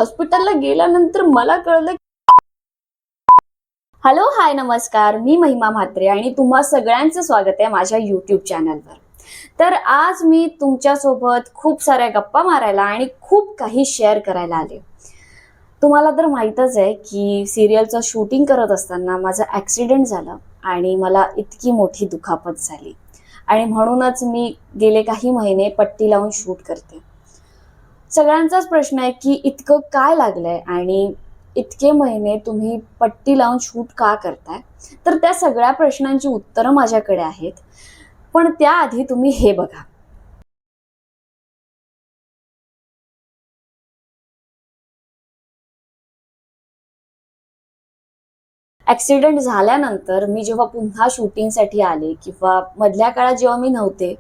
हॉस्पिटलला गेल्यानंतर मला कळलं. हॅलो, हाय, नमस्कार. मी महिमा म्हात्रे आणि तुम्हा सगळ्यांचं स्वागत आहे माझ्या यूट्यूब चॅनलवर. तर आज मी तुमच्यासोबत खूप साऱ्या गप्पा मारायला आणि खूप काही शेअर करायला आले. तुम्हाला तर माहीतच आहे की सिरियलचं शूटिंग करत असताना माझा ॲक्सिडेंट झाला आणि मला इतकी मोठी दुखापत झाली आणि म्हणूनच मी गेले काही महिने पट्टी लावून शूट करते. सगळ्यांचाच प्रश्न आहे की इतकं काय लागलंय आणि इतके महिने तुम्ही पट्टी लावून शूट का करताय? तर त्या सगळ्या प्रश्नांची उत्तरं माझ्याकडे आहेत. पण त्याआधी तुम्ही हे बघा. ॲक्सिडेंट झाल्यानंतर मी जेव्हा पुन्हा शूटिंगसाठी आले किंवा मधल्या काळात जेव्हा मी नव्हते,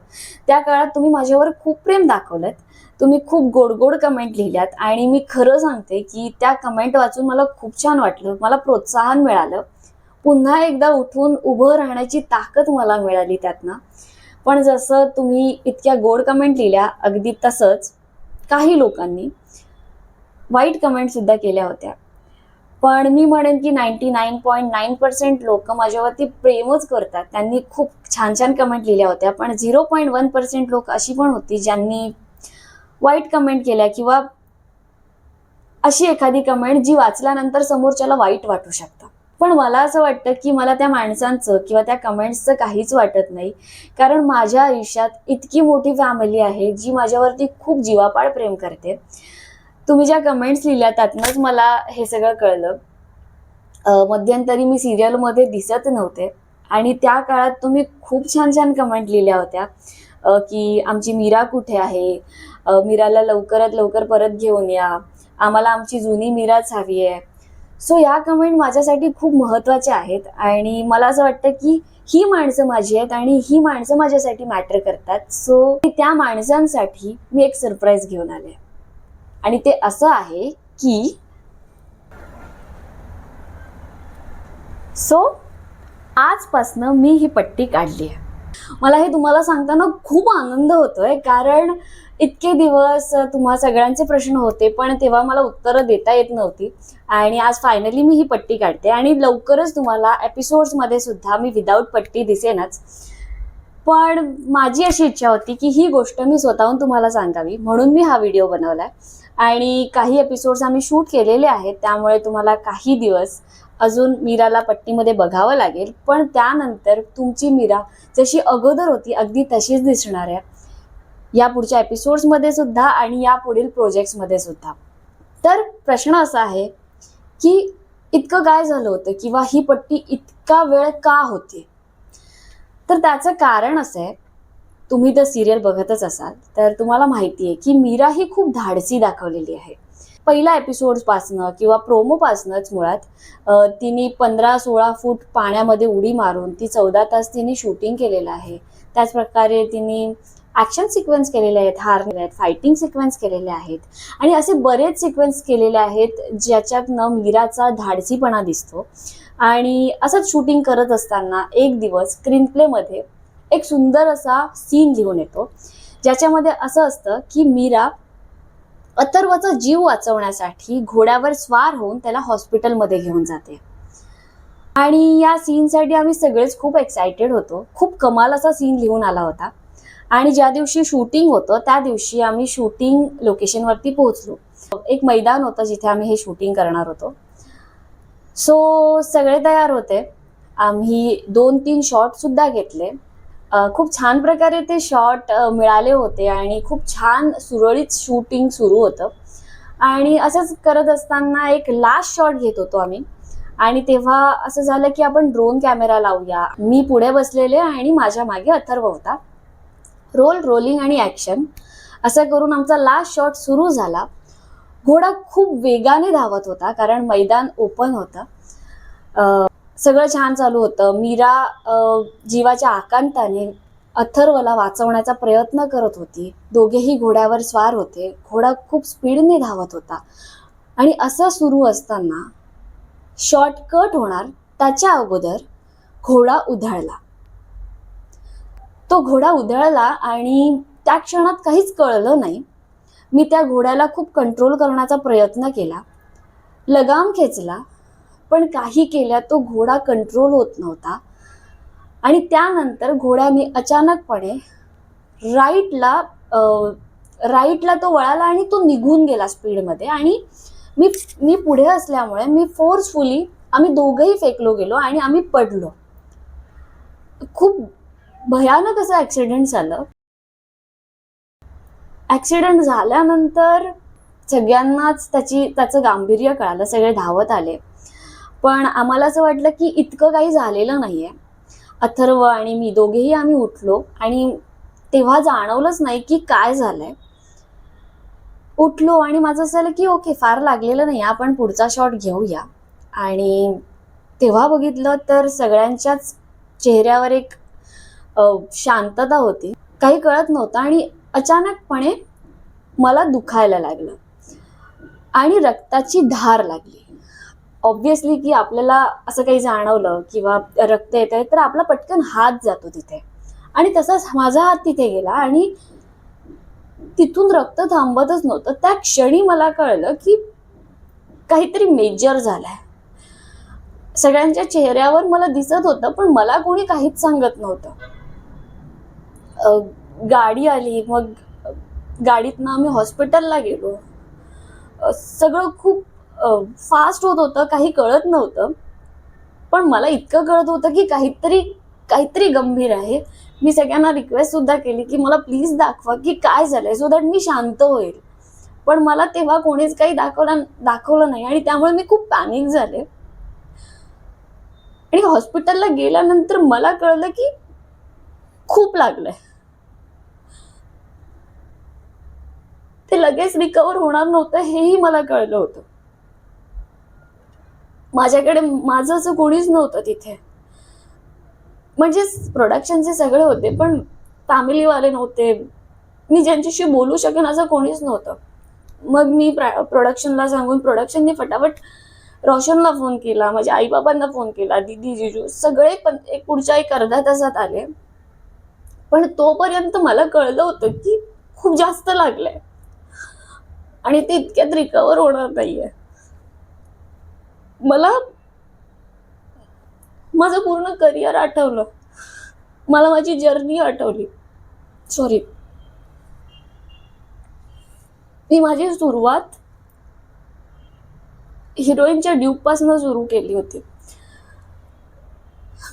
त्या काळात तुम्ही माझ्यावर खूप प्रेम दाखवलंत. तुम्ही खूप गोड-गोड कमेंट लिहिल्यात आणि मी खरं सांगते की त्या कमेंट वाचून मला खूप छान वाटलं. मला प्रोत्साहन मिळालं. पुन्हा एकदा उठून उभं राहण्याची ताकद मला मिळाली त्यातनं. पण जसं तुम्ही इतक्या गोड कमेंट लिहिल्या, अगदी तसंच काही लोकांनी वाईट कमेंटसुद्धा केल्या होत्या. पण मी म्हणेन की 99.9% लोकं माझ्यावरती प्रेमच करतात. त्यांनी खूप छान-छान कमेंट लिहिल्या होत्या. पण 0.1% लोकं अशी पण होती ज्यांनी वाईट कमेंट केल्या किंवा अशी एखादी कमेंट जी वाचल्यानंतर समोरच्याला वाईट वाटू शकतं. पण मला असं वाटतं की मला त्या माणसांचं किंवा त्या कमेंट्सचं काहीच वाटत नाही. कारण माझ्या आयुष्यात इतकी मोठी फॅमिली आहे जी माझ्यावरती खूप जीवापाड प्रेम करते. तुम्ही ज्या कमेंट्स लिहिल्या त्यातनंच मला हे सगळं कळलं. मध्यंतरी मी सिरियलमध्ये दिसत नव्हते आणि त्या काळात तुम्ही खूप छान-छान कमेंट लिहिल्या होत्या की आमची मीरा कुठे आहे? मीराला लवकरात लवकर परत घेऊन या. आम्हाला आमची जुनी मीराच हवी आहे. सो या कमेंट माझ्यासाठी खूप महत्त्वाच्या आहेत आणि मला असं वाटतं की ही माणसं माझी आहेत आणि ही माणसं माझ्यासाठी मॅटर करतात. सो त्या माणसांसाठी मी एक सरप्राईज घेऊन आले आणि ते असं आहे की आजपासनं मी ही पट्टी काढली आहे. मला हे तुम्हाला सांगताना खूप आनंद होतोय कारण इतके दिवस तुम्हा सगळ्यांचे प्रश्न होते पण तेव्हा मला उत्तरं देता येत नव्हती आणि आज फायनली मी ही पट्टी काढते आणि लवकरच तुम्हाला एपिसोड्समध्ये सुद्धा मी विदाऊट पट्टी दिसेनच. पण माझी अशी इच्छा होती की ही गोष्ट मी स्वतःहून तुम्हाला सांगावी म्हणून मी हा व्हिडिओ बनवलाय आणि काही एपिसोड्स आम्ही शूट केलेले आहेत त्यामुळे तुम्हाला काही दिवस अजून मीराला पट्टीमध्ये बघावं लागेल. पण त्यानंतर तुमची मीरा जशी अगोदर होती अगदी तशीच दिसणार आहे या पुढच्या एपिसोड्समध्ये सुद्धा आणि या पुढील प्रोजेक्ट्समध्ये सुद्धा. तर प्रश्न असा आहे की इतकं काय झालं होतं किंवा ही पट्टी इतका वेळ का होती? तर त्याचं कारण असं आहे, तुम्ही तर सिरियल बघतच असाल तर तुम्हाला माहिती आहे की मीरा ही खूप धाडसी दाखवलेली आहे. पहिल्या एपिसोड्सपासनं किंवा प्रोमोपासनंच मुळात तिने 15-16 फूट पाण्यामध्ये उडी मारून ती 14 तास तिने शूटिंग केलेलं आहे. त्याचप्रकारे तिने ॲक्शन सिक्वेन्स केलेले आहेत, हार फायटिंग सिक्वेन्स केलेले आहेत आणि असे बरेच सिक्वेन्स केलेले आहेत ज्याच्यातनं मीराचा धाडसीपणा दिसतो. आणि असंच शूटिंग करत असताना एक दिवस स्क्रीन प्लेमध्ये एक सुंदर असा सीन घेऊन येतो ज्याच्यामध्ये असं असतं की मीरा अथर्वचा जीव वाचवण्यासाठी घोड्यावर स्वार होऊन त्याला हॉस्पिटलमध्ये घेऊन जाते आणि या सीनसाठी आम्ही सगळेच खूप एक्सायटेड होतो. खूप कमाल असा सीन लिहून आला होता आणि ज्या दिवशी शूटिंग होतं त्या दिवशी आम्ही शूटिंग लोकेशनवरती पोहोचलो. एक मैदान होतं जिथे आम्ही हे शूटिंग करणार होतो. सो सगळे तयार होते. आम्ही 2-3 शॉटसुद्धा घेतले. खूप छान प्रकारे ते शॉट मिळाले होते आणि खूप छान सुरळीत शूटिंग सुरू होतं आणि असंच करत असताना एक लास्ट शॉट घेत होतो आम्ही आणि तेव्हा असं झालं की आपण ड्रोन कॅमेरा लावूया. मी पुढे बसलेले आणि माझ्या मागे अथर्व होता. रोलिंग आणि ॲक्शन असं करून आमचा लास्ट शॉट सुरू झाला. घोडा खूप वेगाने धावत होता कारण मैदान ओपन होतं. सगळं छान चालू होतं. मीरा जीवाच्या आकांताने अथर्वला वाचवण्याचा प्रयत्न करत होती. दोघेही घोड्यावर स्वार होते. घोडा खूप स्पीडने धावत होता आणि असं सुरू असताना शॉट कट होणार त्याच्या अगोदर घोडा उधळला. तो घोडा उधळला आणि त्या क्षणात काहीच कळलं नाही मी त्या घोड्याला खूप कंट्रोल करण्याचा प्रयत्न केला, लगाम खेचला, पण काही केल्या तो घोडा कंट्रोल होत नव्हता. आणि त्यानंतर घोड्याने अचानकपणे राईटला राईटला तो वळाला आणि तो निघून गेला स्पीडमध्ये. आणि मी मी पुढे असल्यामुळे मी फोर्सफुली आम्ही दोघंही फेकलो गेलो आणि आम्ही पडलो. खूप भयानक असं ॲक्सिडेंट झालं. ॲक्सिडेंट झाल्यानंतर सगळ्यांनाच त्याचं गांभीर्य कळालं, सगळे धावत आले. पण आम्हाला असं वाटलं की इतकं काही झालेलं नाहीये. अथर्व आणि मी दोघेही आम्ही उठलो आणि तेव्हा जाणवलंच नाही की काय झालंय. उठलो आणि माझं असं झालं की ओके, फार लागलेलं नाही, आपण पुढचा शॉट घेऊया. आणि तेव्हा बघितलं तर सगळ्यांच्याच चेहऱ्यावर एक शांतता होती, काही कळत नव्हतं. आणि अचानकपणे मला दुखायला लागलं आणि रक्ताची धार लागली. ऑब्व्हियसली की आपल्याला असं काही जाणवलं किंवा रक्त येत आहे तर आपला पटकन हात जातो तिथे, आणि तसाच माझा हात तिथे गेला आणि तिथून रक्त थांबतच नव्हतं. त्या क्षणी मला कळलं की काहीतरी मेजर झालंय. सगळ्यांच्या चेहऱ्यावर मला दिसत होतं, पण मला कोणी काहीच सांगत नव्हतं. गाडी आली, मग गाडीतनं आम्ही हॉस्पिटलला गेलो. सगळं खूप फास्ट होत होतं, काही कळत नव्हतं. पण मला इतकं कळत होतं की काहीतरी गंभीर आहे. मी सगळ्यांना रिक्वेस्ट सुद्धा केली की मला प्लीज दाखवा की काय झालंय, सो दॅट मी शांत होईल. पण मला तेव्हा कोणीच काही दाखवलं नाही आणि त्यामुळे मी खूप पॅनिक झाले. आणि हॉस्पिटलला गेल्यानंतर मला कळलं की खूप लागलंय. ते लगेच रिकवर होणार नव्हतं हेही मला कळलं होतं. माझ्याकडे माझं असं कोणीच नव्हतं तिथे. म्हणजे प्रोडक्शनचे सगळे होते पण फॅमिलीवाले नव्हते. मी ज्यांच्याशी बोलू शकेन असं कोणीच नव्हतं. मग मी प्रोडक्शनला सांगून प्रोडक्शनने फटाफट रोशनला फोन केला, माझ्या आई बाबांना फोन केला, दीदी जिजू सगळे पण पुढच्या एक अर्ध्या तासात आले. पण तोपर्यंत मला कळलं होतं की खूप जास्त लागलंय आणि ते इतक्यात रिकवर होणार नाहीये. मला माझं पूर्ण करिअर आठवलं, मला माझी जर्नी आठवली. सॉरी, मी माझी सुरुवात हिरोईनच्या ड्यूक पासून सुरू केली होती.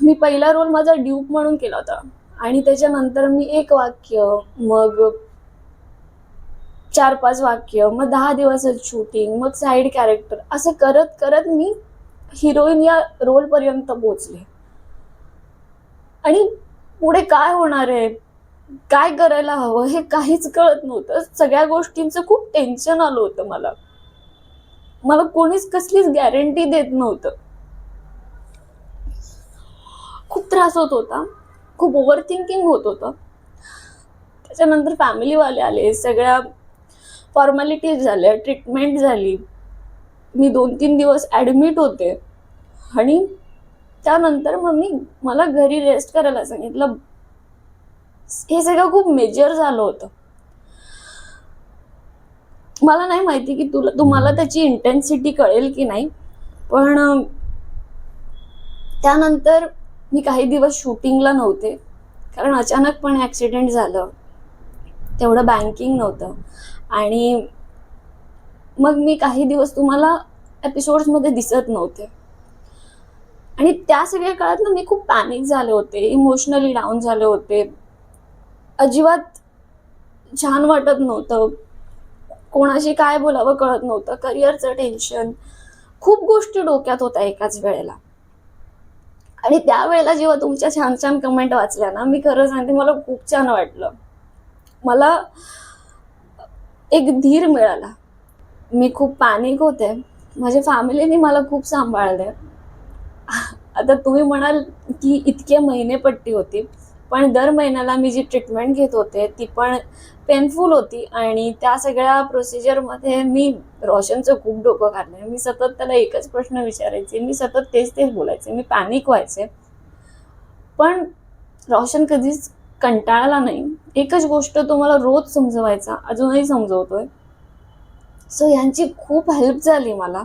मी पहिला रोल माझा ड्यूक म्हणून केला होता आणि त्याच्यानंतर मी 1 वाक्य, मग 4-5 वाक्य, मग 10 दिवसाचं शूटिंग, मग साईड कॅरेक्टर, असं करत करत मी हिरोईन या रोल पर्यंत पोहोचले. आणि पुढे काय होणार आहे, काय करायला हवं हे काहीच कळत नव्हतं. सगळ्या गोष्टींचं खूप टेन्शन आलं होतं मला कोणीच कसलीच गॅरंटी देत नव्हतं. खूप त्रास होत होता, खूप ओव्हर थिंकिंग होत होतं. त्याच्यानंतर फॅमिलीवाले आले, सगळ्या फॉर्मॅलिटीज झाल्या, ट्रीटमेंट झाली. मी 2-3 दिवस ॲडमिट होते आणि त्यानंतर मग मला घरी रेस्ट करायला सांगितलं. हे सगळं खूप मेजर झालं होतं. मला नाही माहिती की तुम्हाला त्याची इंटेन्सिटी कळेल की नाही, पण त्यानंतर मी काही दिवस शूटिंगला नव्हते कारण अचानकपणे ॲक्सिडेंट झालं, तेवढं बँकिंग नव्हतं. आणि मग मी काही दिवस तुम्हाला एपिसोड्समध्ये दिसत नव्हते. आणि त्या सगळ्या काळात ना मी खूप पॅनिक झाले होते, इमोशनली डाऊन झाले होते. अजिबात छान वाटत नव्हतं, कोणाशी काय बोलावं कळत नव्हतं, करिअरचं टेन्शन, खूप गोष्टी डोक्यात होत्या एकाच वेळेला. आणि त्यावेळेला जेव्हा तुमच्या छान छान कमेंट वाचल्या ना, मी खरं सांगते मला खूप छान वाटलं. मला एक धीर मिळाला. मी खूप पॅनिक होते, माझ्या फॅमिलीने मला खूप सांभाळले. आता तुम्ही म्हणाल की इतके महिने पट्टी होती, पण दर महिन्याला मी जी ट्रीटमेंट घेत होते ती पण पेनफुल होती. आणि त्या सगळ्या प्रोसिजरमध्ये मी रोशनचं खूप डोकं खाल्लंय. मी सतत त्याला एकच प्रश्न विचारायचे, मी सतत तेच बोलायचे, मी पॅनिक व्हायचे. पण रोशन कधीच कंटाळला नाही. एकच गोष्ट तो मला रोज समजवायचा, अजूनही समजवतोय सो यांची खूप हेल्प झाली मला.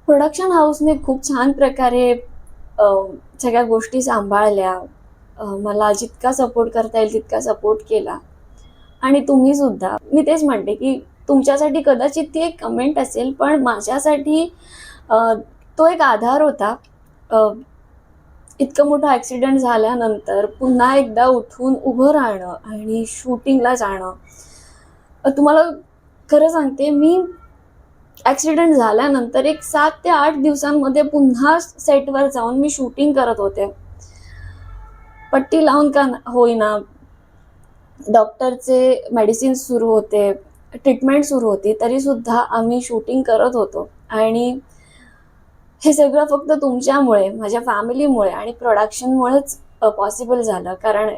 प्रोडक्शन हाऊसने खूप छान प्रकारे सगळ्या गोष्टी सांभाळल्या. मला जितका सपोर्ट करता येईल तितका सपोर्ट केला. आणि तुम्हीसुद्धा. मी तेच म्हणते की तुमच्यासाठी कदाचित ती एक कमेंट असेल, पण माझ्यासाठी तो एक आधार होता. इतकं मोठं ॲक्सिडेंट झाल्यानंतर पुन्हा एकदा उठून उभं राहणं आणि शूटिंगला जाणं. तुम्हाला खरं सांगते, मी ॲक्सिडेंट झाल्यानंतर एक 7 ते 8 दिवसांमध्ये पुन्हा सेटवर जाऊन मी शूटिंग करत होते. पट्टी लावून का होईना, डॉक्टरचे मेडिसिन्स सुरू होते, ट्रीटमेंट सुरू होती, तरीसुद्धा आम्ही शूटिंग करत होतो. आणि हे सगळं फक्त तुमच्यामुळे, माझ्या फॅमिलीमुळे आणि प्रोडक्शनमुळेच पॉसिबल झालं. कारण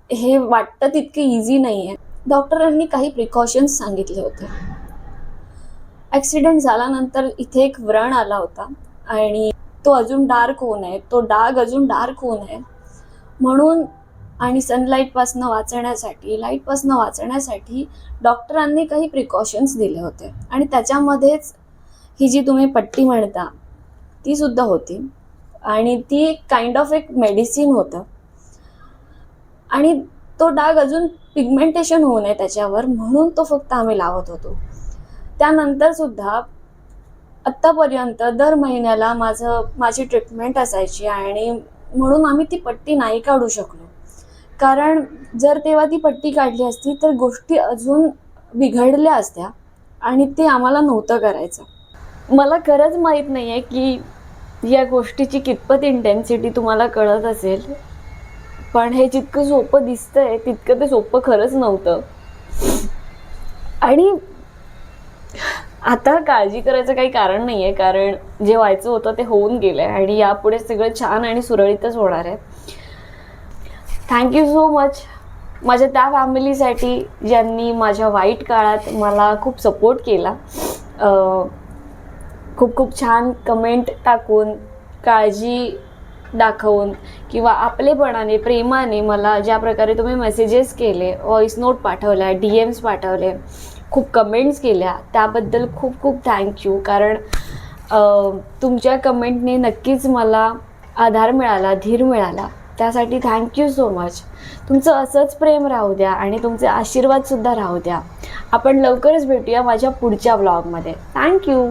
हे वाटतं तितकं इझी नाही आहे. डॉक्टरांनी काही प्रिकॉशन्स सांगितले होते. ॲक्सिडेंट झाल्यानंतर इथे एक व्रण आला होता आणि तो अजून डार्क होऊ नये, तो डाग अजून डार्क होऊ नये म्हणून आणि सनलाईटपासनं वाचण्यासाठी, लाईटपासनं वाचण्यासाठी डॉक्टरांनी काही प्रिकॉशन्स दिले होते. आणि त्याच्यामध्येच ही जी तुम्ही पट्टी म्हणता ती सुद्धा होती. आणि ती काइंड ऑफ एक मेडिसिन होतं. आणि तो डाग अजून पिगमेंटेशन होऊ नये त्याच्यावर म्हणून तो फक्त आम्ही लावत होतो. त्यानंतर सुद्धा आत्तापर्यंत दर महिन्याला माझी ट्रीटमेंट असायची आणि म्हणून आम्ही ती पट्टी नाही काढू शकलो. कारण जर तेव्हा ती पट्टी काढली असती तर गोष्टी अजून बिघडल्या असत्या आणि ते आम्हाला नव्हतं करायचं. मला खरंच माहीत नाही आहे की या गोष्टीची कितपत इंटेन्सिटी तुम्हाला कळत असेल, पण हे जितकं सोपं दिसतंय तितकं ते सोपं खरंच नव्हतं. आणि आता काळजी करायचं काही कारण नाही आहे, कारण जे व्हायचं होतं ते होऊन गेलं आहे आणि यापुढे सगळं छान आणि सुरळीतच होणार आहे. थँक्यू सो मच माझ्या त्या फॅमिलीसाठी ज्यांनी माझ्या वाईट काळात मला खूप सपोर्ट केला. खूप खूप छान कमेंट टाकून, काळजी दाखवून किंवा आपलेपणाने, प्रेमाने मला ज्या प्रकारे तुम्ही मेसेजेस केले, व्हॉइस नोट पाठवल्या, DMs पाठवले, खूप कमेंट्स केल्या, त्याबद्दल खूप खूप थँक्यू. कारण तुमच्या कमेंटने नक्कीच मला आधार मिळाला, धीर मिळाला. त्यासाठी थँक्यू सो मच. तुमचं असंच प्रेम राहू द्या आणि तुमचे आशीर्वादसुद्धा राहू द्या. आपण लवकरच भेटूया माझ्या पुढच्या व्लॉगमध्ये. थँक्यू.